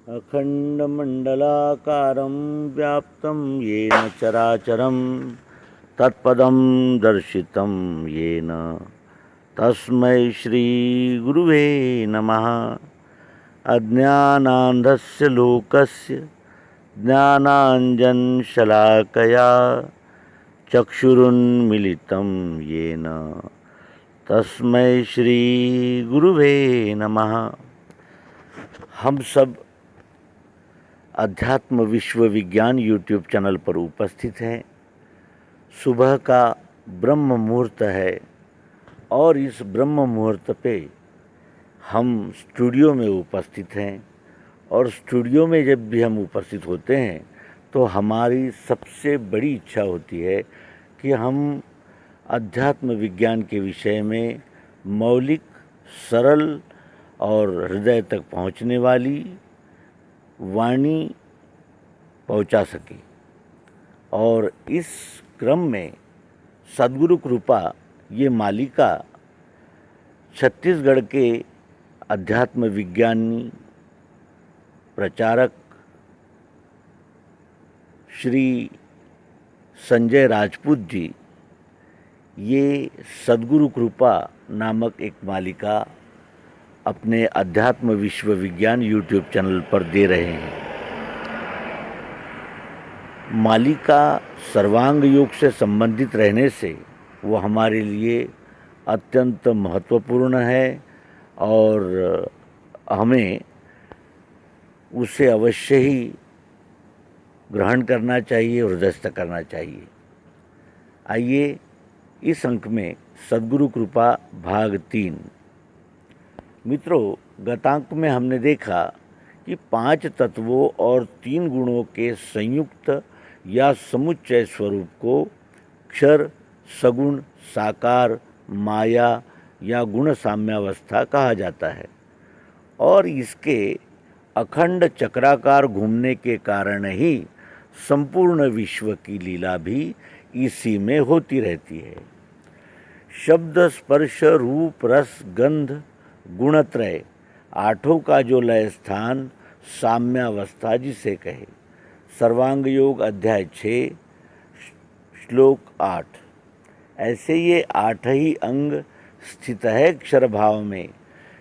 अखण्डमण्डलाकारं व्याप्तं येन चराचरं तत्पदं दर्शितं येन तस्मै श्रीगुरुवे नमः। अज्ञानान्धस्य लोकस्य ज्ञानाञ्जनशलाकया चक्षुरुन्मिलितं येन तस्मै श्रीगुरुवे नमः। हम सब अध्यात्म विश्व विज्ञान यूट्यूब चैनल पर उपस्थित हैं। सुबह का ब्रह्म मुहूर्त है और इस ब्रह्म मुहूर्त पे हम स्टूडियो में उपस्थित हैं और स्टूडियो में जब भी हम उपस्थित होते हैं तो हमारी सबसे बड़ी इच्छा होती है कि हम अध्यात्म विज्ञान के विषय में मौलिक, सरल और हृदय तक पहुंचने वाली वाणी पहुंचा सके। और इस क्रम में सद्गुरु कृपा ये मालिका छत्तीसगढ़ के अध्यात्म विज्ञानी प्रचारक श्री संजय राजपूत जी ये सद्गुरु कृपा नामक एक मालिका अपने अध्यात्म विश्व विज्ञान यूट्यूब चैनल पर दे रहे हैं। मालिका सर्वांग योग से संबंधित रहने से वो हमारे लिए अत्यंत महत्वपूर्ण है और हमें उसे अवश्य ही ग्रहण करना चाहिए, हृदयस्थ करना चाहिए। आइए इस अंक में सद्गुरु कृपा भाग 3। मित्रों, गतांक में हमने देखा कि 5 तत्वों और 3 गुणों के संयुक्त या समुच्चय स्वरूप को क्षर, सगुण, साकार, माया या गुण साम्यावस्था कहा जाता है और इसके अखंड चक्राकार घूमने के कारण ही संपूर्ण विश्व की लीला भी इसी में होती रहती है। शब्द, स्पर्श, रूप, रस, गंध, गुणत्रय आठों का जो लय स्थान साम्यावस्था जिसे कहे। सर्वांग योग अध्याय 6 श्लोक 8। ऐसे ये 8 ही अंग स्थित है क्षर भाव में,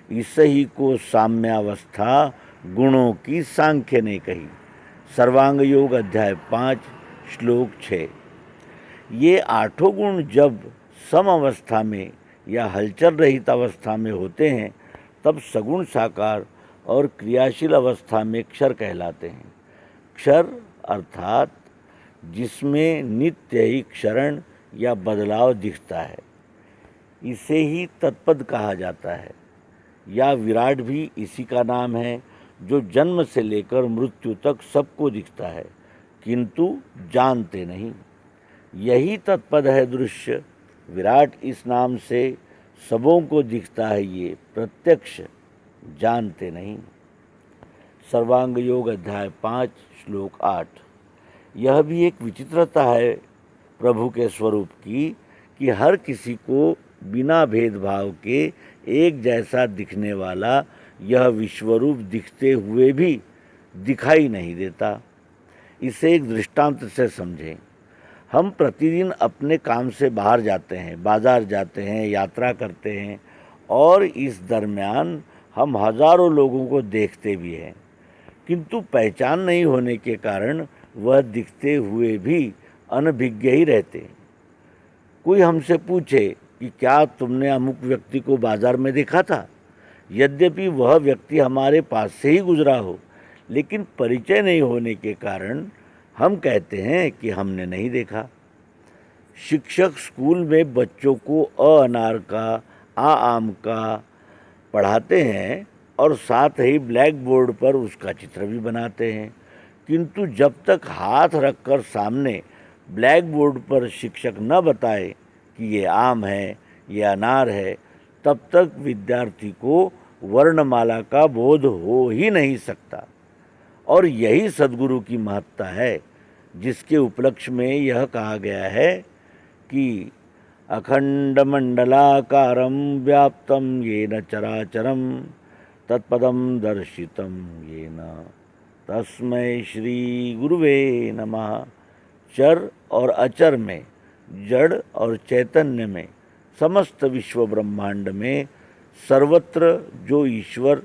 इस ही को साम्यावस्था गुणों की सांख्य ने कही। सर्वांग योग अध्याय 5 श्लोक 6। ये 8 गुण जब सम अवस्था में या हलचल रहित अवस्था में होते हैं तब सगुण, साकार और क्रियाशील अवस्था में क्षर कहलाते हैं। क्षर अर्थात जिसमें नित्य ही क्षरण या बदलाव दिखता है, इसे ही तत्पद कहा जाता है या विराट भी इसी का नाम है, जो जन्म से लेकर मृत्यु तक सबको दिखता है किंतु जानते नहीं। यही तत्पद है दृश्य। विराट इस नाम से सबों को दिखता है, ये प्रत्यक्ष जानते नहीं। सर्वांग योग अध्याय 5 श्लोक 8। यह भी एक विचित्रता है प्रभु के स्वरूप की कि हर किसी को बिना भेदभाव के एक जैसा दिखने वाला यह विश्वरूप दिखते हुए भी दिखाई नहीं देता। इसे एक दृष्टांत से समझें। हम प्रतिदिन अपने काम से बाहर जाते हैं, बाजार जाते हैं, यात्रा करते हैं और इस दरमियान हम हजारों लोगों को देखते भी हैं, किंतु पहचान नहीं होने के कारण वह दिखते हुए भी अनभिज्ञ ही रहते हैं। कोई हमसे पूछे कि क्या तुमने अमुक व्यक्ति को बाजार में देखा था, यद्यपि वह व्यक्ति हमारे पास से ही गुजरा हो, लेकिन परिचय नहीं होने के कारण हम कहते हैं कि हमने नहीं देखा। शिक्षक स्कूल में बच्चों को अ अनार का, आ आम का पढ़ाते हैं और साथ ही ब्लैक बोर्ड पर उसका चित्र भी बनाते हैं, किंतु जब तक हाथ रखकर सामने ब्लैक बोर्ड पर शिक्षक न बताए कि ये आम है, ये अनार है, तब तक विद्यार्थी को वर्णमाला का बोध हो ही नहीं सकता। और यही सद्गुरु की महत्ता है, जिसके उपलक्ष्य में यह कहा गया है कि अखंडमंडलाकारं व्याप्तं येन चराचरं तत्पदं दर्शितं येन तस्मै श्री गुरुवे नमः। चर और अचर में, जड़ और चैतन्य में, समस्त विश्व ब्रह्मांड में सर्वत्र जो ईश्वर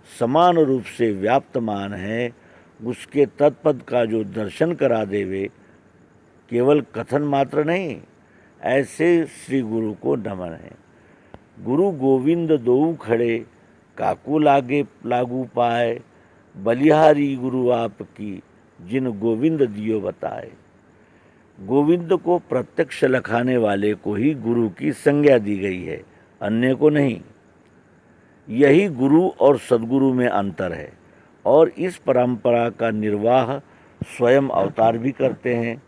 समान रूप से व्याप्तमान है, उसके तत्पद का जो दर्शन करा देवे, केवल कथन मात्र नहीं, ऐसे श्री गुरु को नमन है। गुरु गोविंद दोऊ खड़े, काकू लागे लागू पाए, बलिहारी गुरु आपकी, जिन गोविंद दियो बताए। गोविंद को प्रत्यक्ष लखाने वाले को ही गुरु की संज्ञा दी गई है, अन्य को नहीं। यही गुरु और सद्गुरु में अंतर है और इस परंपरा का निर्वाह स्वयं अवतार भी करते हैं।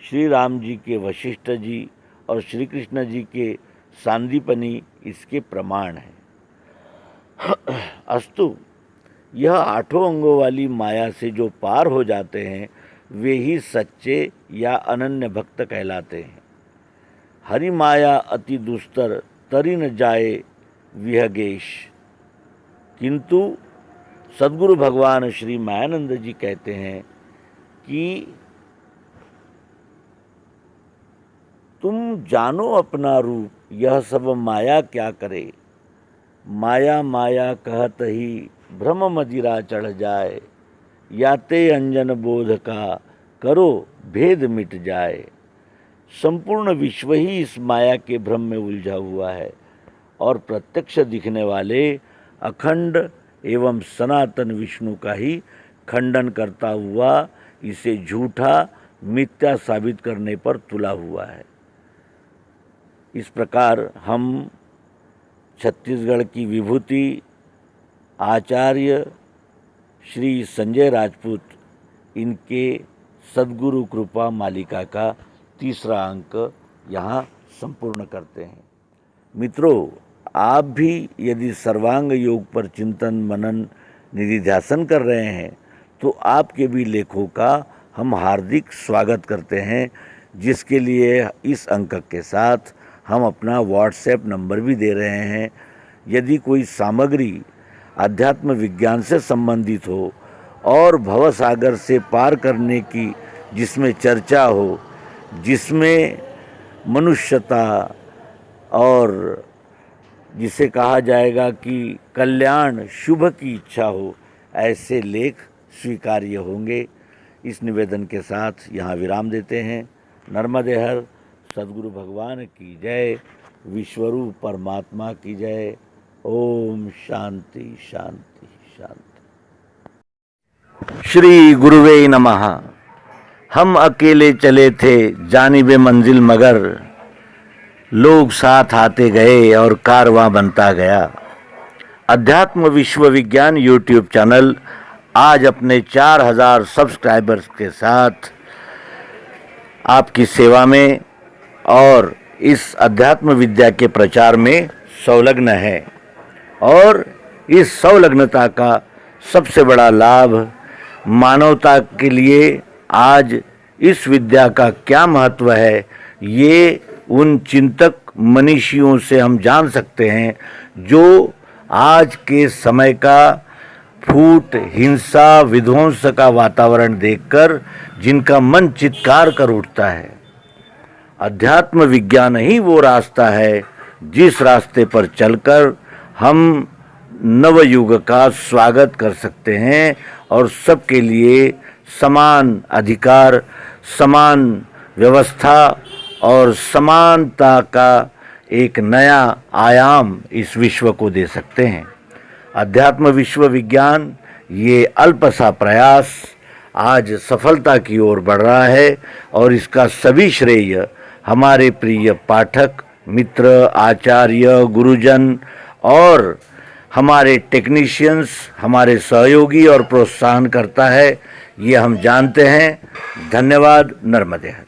श्री राम जी के वशिष्ठ जी और श्री कृष्ण जी के सांदीपनी इसके प्रमाण हैं। अस्तु, यह 8 अंगों वाली माया से जो पार हो जाते हैं, वे ही सच्चे या अनन्य भक्त कहलाते हैं। हरि माया अति दुस्तर, तरी न जाए विहगेश। किंतु सद्गुरु भगवान श्री मायानंद जी कहते हैं कि तुम जानो अपना रूप, यह सब माया क्या करे। माया माया कहत ही भ्रम मदिरा चढ़ जाए, याते अंजन बोध का करो भेद मिट जाए। संपूर्ण विश्व ही इस माया के भ्रम में उलझा हुआ है और प्रत्यक्ष दिखने वाले अखंड एवं सनातन विष्णु का ही खंडन करता हुआ इसे झूठा मिथ्या साबित करने पर तुला हुआ है। इस प्रकार हम छत्तीसगढ़ की विभूति आचार्य श्री संजय राजपूत, इनके सद्गुरु कृपा मालिका का 3रा अंक यहाँ संपूर्ण करते हैं। मित्रों, आप भी यदि सर्वांग योग पर चिंतन मनन निधिध्यासन कर रहे हैं तो आपके भी लेखों का हम हार्दिक स्वागत करते हैं, जिसके लिए इस अंक के साथ हम अपना व्हाट्सएप नंबर भी दे रहे हैं। यदि कोई सामग्री अध्यात्म विज्ञान से संबंधित हो और भवसागर से पार करने की जिसमें चर्चा हो, जिसमें मनुष्यता और जिसे कहा जाएगा कि कल्याण शुभ की इच्छा हो, ऐसे लेख स्वीकार्य होंगे। इस निवेदन के साथ यहाँ विराम देते हैं। नर्मदे हर, सद्गुरु भगवान की जय, विश्वरूप परमात्मा की जय। ओम शांति शांति शांति। श्री गुरुवे नमः। हम अकेले चले थे जानिबे मंजिल, मगर लोग साथ आते गए और कारवां बनता गया। अध्यात्म विश्व विज्ञान यूट्यूब चैनल आज अपने 4000 सब्सक्राइबर्स के साथ आपकी सेवा में और इस अध्यात्म विद्या के प्रचार में संलग्न है। और इस संलग्नता का सबसे बड़ा लाभ मानवता के लिए आज इस विद्या का क्या महत्व है, ये उन चिंतक मनीषियों से हम जान सकते हैं जो आज के समय का फूट, हिंसा, विध्वंस का वातावरण देखकर जिनका मन चित्कार कर उठता है। अध्यात्म विज्ञान ही वो रास्ता है जिस रास्ते पर चलकर हम नवयुग का स्वागत कर सकते हैं और सबके लिए समान अधिकार, समान व्यवस्था और समानता का एक नया आयाम इस विश्व को दे सकते हैं। अध्यात्म विश्व विज्ञान ये अल्प सा प्रयास आज सफलता की ओर बढ़ रहा है और इसका सभी श्रेय हमारे प्रिय पाठक मित्र, आचार्य, गुरुजन और हमारे टेक्नीशियंस, हमारे सहयोगी और प्रोत्साहन करता है, ये हम जानते हैं। धन्यवाद। नर्मदे हर।